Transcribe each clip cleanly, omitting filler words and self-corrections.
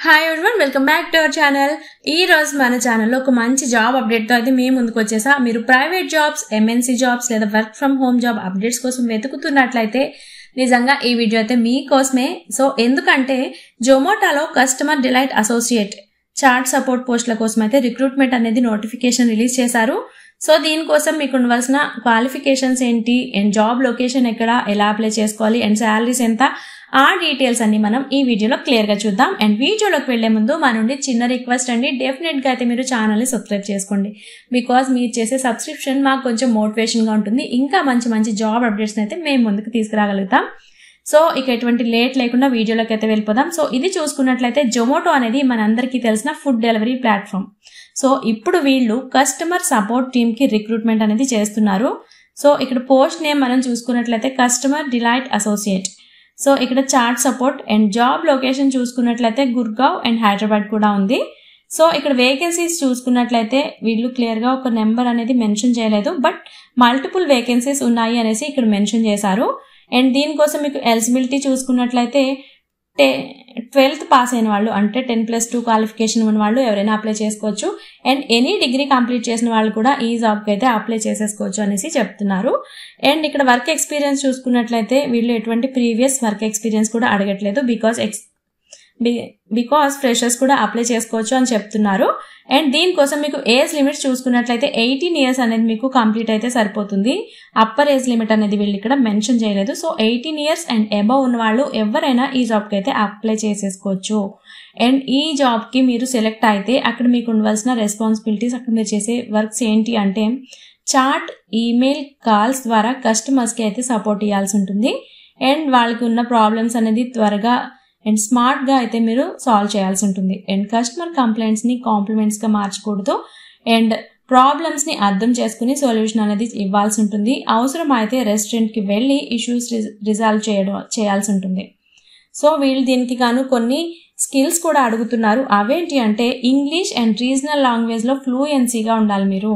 Hi everyone, welcome back to our channel. ఈ రోజు మన ఛానల్లో ఒక మంచి జాబ్ అప్డేట్తో అయితే మేము ముందుకు వచ్చేసా. మీరు ప్రైవేట్ జాబ్స్, ఎంఎన్సీ జాబ్స్ లేదా work from home job updates కోసం వెతుకుతున్నట్లయితే నిజంగా ఈ వీడియో అయితే మీకోసమే. సో ఎందుకంటే జొమాటోలో customer delight associate chat support పోస్టుల కోసం అయితే రిక్రూట్మెంట్ అనేది నోటిఫికేషన్ రిలీజ్ చేశారు. సో దీనికోసం మీకు ఉండవలసిన క్వాలిఫికేషన్స్ ఏంటి అండ్ జాబ్ లొకేషన్ ఎక్కడ, ఎలా అప్లై చేసుకోవాలి అండ్ శాలరీస్ ఎంత, ఆ డీటెయిల్స్ అన్ని మనం ఈ వీడియోలో క్లియర్ గా చూద్దాం. అండ్ వీడియోలోకి వెళ్లే ముందు మా నుండి చిన్న రిక్వెస్ట్ అండి, డెఫినెట్ గా అయితే మీరు ఛానల్ ని సబ్స్క్రైబ్ చేసుకోండి. బికాస్ మీరు చేసే సబ్స్క్రిప్షన్ మాకు కొంచెం మోటివేషన్ గా ఉంటుంది. ఇంకా మంచి మంచి జాబ్ అప్డేట్స్ అయితే మేము ముందుకు తీసుకురాగలుగుతాం. సో ఇక ఎటువంటి లేట్ లేకుండా వీడియోలోకి అయితే వెళ్ళిపోదాం. సో ఇది చూసుకున్నట్లయితే జొమాటో అనేది మనందరికీ తెలిసిన ఫుడ్ డెలివరీ ప్లాట్ఫామ్. సో ఇప్పుడు వీళ్ళు కస్టమర్ సపోర్ట్ టీమ్ కి రిక్రూట్మెంట్ అనేది చేస్తున్నారు. సో ఇక్కడ పోస్ట్ నేమ్ మనం చూసుకున్నట్లయితే కస్టమర్ డిలైట్ అసోసియేట్. సో ఇక్కడ chat support and job location చూసుకున్నట్లయితే గుర్గావ్ అండ్ హైదరాబాద్ కూడా ఉంది. సో ఇక్కడ వేకెన్సీస్ చూసుకున్నట్లయితే వీళ్ళు క్లియర్ గా ఒక నెంబర్ అనేది మెన్షన్ చేయలేదు, బట్ మల్టిపుల్ వేకెన్సీస్ ఉన్నాయి అనేసి ఇక్కడ మెన్షన్ చేశారు. అండ్ దీనికోసం మీకు ఎలిజిబిలిటీ చూసుకున్నట్లయితే 12th పాస్ అయిన వాళ్ళు, అంటే 10+2 క్వాలిఫికేషన్ ఉన్న వాళ్ళు ఎవరైనా అప్లై చేసుకోవచ్చు. అండ్ ఎనీ డిగ్రీ కంప్లీట్ చేసిన వాళ్ళు కూడా ఈ జాబ్కి అయితే అప్లై చేసేసుకోవచ్చు అనేసి చెప్తున్నారు. అండ్ ఇక్కడ వర్క్ ఎక్స్పీరియన్స్ చూసుకున్నట్లయితే వీళ్ళు ఎటువంటి ప్రీవియస్ వర్క్ ఎక్స్పీరియన్స్ కూడా అడగట్లేదు, బికాస్ ఫ్రెషర్స్ కూడా అప్లై చేసుకోవచ్చు అని చెప్తున్నారు. అండ్ దీనికోసం మీకు ఏజ్ లిమిట్ చూసుకున్నట్లయితే 18 years అనేది మీకు కంప్లీట్ అయితే సరిపోతుంది. అప్పర్ ఏజ్ లిమిట్ అనేది వీళ్ళు ఇక్కడ మెన్షన్ చేయలేదు. సో 18 years అండ్ అబవ్ ఉన్న వాళ్ళు ఎవరైనా ఈ జాబ్కి అయితే అప్లై చేసేసుకోవచ్చు. అండ్ ఈ జాబ్కి మీరు సెలెక్ట్ అయితే అక్కడ మీకు ఉండవలసిన రెస్పాన్సిబిలిటీస్, అక్కడ మీరు చేసే వర్క్స్ ఏంటి అంటే చాట్, ఈమెయిల్, కాల్స్ ద్వారా కస్టమర్స్కి అయితే సపోర్ట్ ఇవ్వాల్సి ఉంటుంది. అండ్ వాళ్ళకి ఉన్న ప్రాబ్లమ్స్ అనేది త్వరగా అండ్ స్మార్ట్ గా అయితే మీరు సాల్వ్ చేయాల్సి ఉంటుంది. అండ్ కస్టమర్ కంప్లైంట్స్ ని కాంప్లిమెంట్స్ గా మార్చకూడదు. అండ్ ప్రాబ్లమ్స్ ని అర్థం చేసుకుని సొల్యూషన్ అనేది ఇవ్వాల్సి ఉంటుంది. అవసరం అయితే రెస్టారెంట్ కి వెళ్ళి ఇష్యూస్ రిజాల్వ్ చేయాల్సి ఉంటుంది. సో వీళ్ళు దీనికి గాను కొన్ని స్కిల్స్ కూడా అడుగుతున్నారు. అవేంటి అంటే ఇంగ్లీష్ అండ్ రీజనల్ లాంగ్వేజ్ లో ఫ్లూయెన్సీగా ఉండాలి మీరు.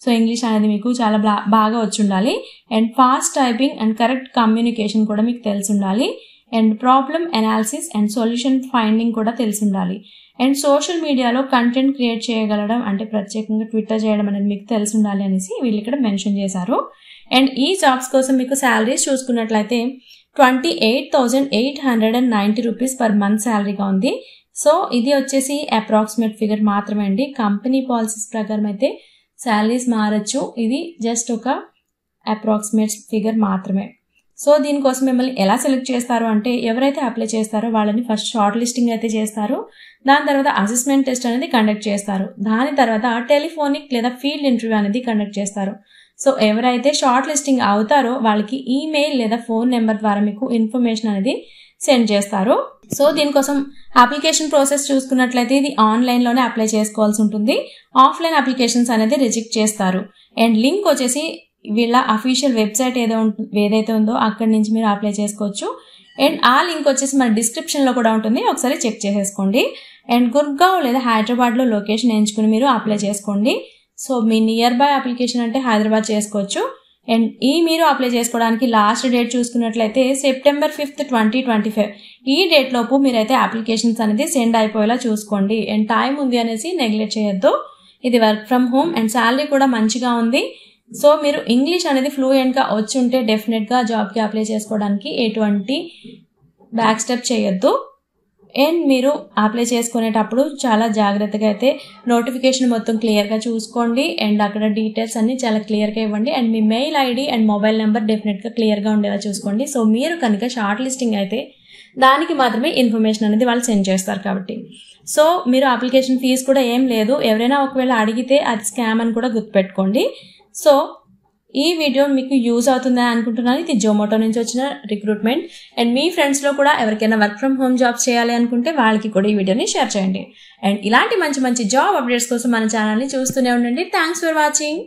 సో ఇంగ్లీష్ అనేది మీకు చాలా బాగా వచ్చి ఉండాలి. And fast typing and correct communication కూడా మీకు తెలిసి ఉండాలి. And problem analysis and solution finding కూడా తెలిసి ఉండాలి. అండ్ సోషల్ మీడియాలో కంటెంట్ క్రియేట్ చేయగలడం, అంటే ప్రత్యేకంగా ట్విట్టర్ చేయడం అనేది మీకు తెలిసి ఉండాలి అనేసి వీళ్ళు ఇక్కడ మెన్షన్ చేశారు. అండ్ ఈ జాబ్స్ కోసం మీకు శాలరీస్ చూసుకున్నట్లయితే 28,890 రూపీస్ పర్ మంత్ శాలరీగా ఉంది. సో ఇది వచ్చేసి అప్రాక్సిమేట్ ఫిగర్ మాత్రమే అండి. కంపెనీ పాలసీస్ ప్రకారం అయితే శాలరీస్ మారచ్చు. ఇది జస్ట్ ఒక అప్రాక్సిమేట్ ఫిగర్ మాత్రమే. సో దీనికోసం మిమ్మల్ని ఎలా సెలెక్ట్ చేస్తారు అంటే ఎవరైతే అప్లై చేస్తారో వాళ్ళని ఫస్ట్ షార్ట్ లిస్టింగ్ అయితే చేస్తారు. దాని తర్వాత అసెస్మెంట్ టెస్ట్ అనేది కండక్ట్ చేస్తారు. దాని తర్వాత టెలిఫోనిక్ లేదా ఫీల్డ్ ఇంటర్వ్యూ అనేది కండక్ట్ చేస్తారు. సో ఎవరైతే షార్ట్ లిస్టింగ్ అవుతారో వాళ్ళకి ఈమెయిల్ లేదా ఫోన్ నెంబర్ ద్వారా మీకు ఇన్ఫర్మేషన్ అనేది సెండ్ చేస్తారు. సో దీనికోసం అప్లికేషన్ ప్రాసెస్ చూసుకున్నట్లయితే ఇది ఆన్లైన్ లోనే అప్లై చేసుకోవాల్సి ఉంటుంది. ఆఫ్లైన్ అప్లికేషన్స్ అనేది రిజెక్ట్ చేస్తారు. అండ్ లింక్ వచ్చేసి వీళ్ళ అఫీషియల్ వెబ్సైట్ ఏదైతే ఉందో అక్కడి నుంచి మీరు అప్లై చేసుకోవచ్చు. అండ్ ఆ లింక్ వచ్చేసి మన డిస్క్రిప్షన్ లో కూడా ఉంటుంది, ఒకసారి చెక్ చేసేసుకోండి. అండ్ గుర్గావ్ లేదా హైదరాబాద్ లో లొకేషన్ ఎంచుకుని మీరు అప్లై చేసుకోండి. So me near by application అంటే హైదరాబాద్ చేసుకోవచ్చు. అండ్ మీరు అప్లై చేసుకోవడానికి లాస్ట్ డేట్ చూసుకున్నట్లయితే September 5th, 2025. ఈ డేట్ లోపు మీరైతే అప్లికేషన్స్ అనేది సెండ్ అయిపోయేలా చూసుకోండి. అండ్ టైం ఉంది అనేసి నెగ్లెక్ట్ చేయొద్దు. ఇది work from home and salary కూడా మంచిగా ఉంది. సో మీరు ఇంగ్లీష్ అనేది ఫ్లూయెంట్ గా వచ్చి ఉంటే డెఫినెట్ గా జాబ్ కి అప్లై చేసుకోవడానికి ఎటువంటి బ్యాక్ స్టెప్ చేయొద్దు. అండ్ మీరు అప్లై చేసుకునేటప్పుడు చాలా జాగ్రత్తగా అయితే నోటిఫికేషన్ మొత్తం క్లియర్ గా చూసుకోండి. అండ్ అక్కడ డీటెయిల్స్ అన్ని చాలా క్లియర్ గా ఇవ్వండి. And me mail ID and mobile number definite గా క్లియర్ గా ఉండేలా చూసుకోండి. సో మీరు కనుక షార్ట్ లిస్టింగ్ అయితే దానికి మాత్రమే ఇన్ఫర్మేషన్ అనేది వాళ్ళు సెండ్ చేస్తారు కాబట్టి. సో మీరు అప్లికేషన్ ఫీజు కూడా ఏం లేదు. ఎవరైనా ఒకవేళ అడిగితే అది స్కామ్ అని కూడా గుర్తుపెట్టుకోండి. సో ఈ వీడియో మీకు యూజ్ అవుతుందని అనుకుంటున్నాను. ఇది జొమాటో నుంచి వచ్చిన రిక్రూట్మెంట్. అండ్ మీ ఫ్రెండ్స్ లో కూడా ఎవరికైనా వర్క్ ఫ్రమ్ హోమ్ జాబ్స్ చేయాలి అనుకుంటే వాళ్ళకి కూడా ఈ వీడియోని షేర్ చేయండి. అండ్ ఇలాంటి మంచి మంచి జాబ్ అప్డేట్స్ కోసం మన ఛానల్ని చూస్తూనే ఉండండి. Thanks for watching.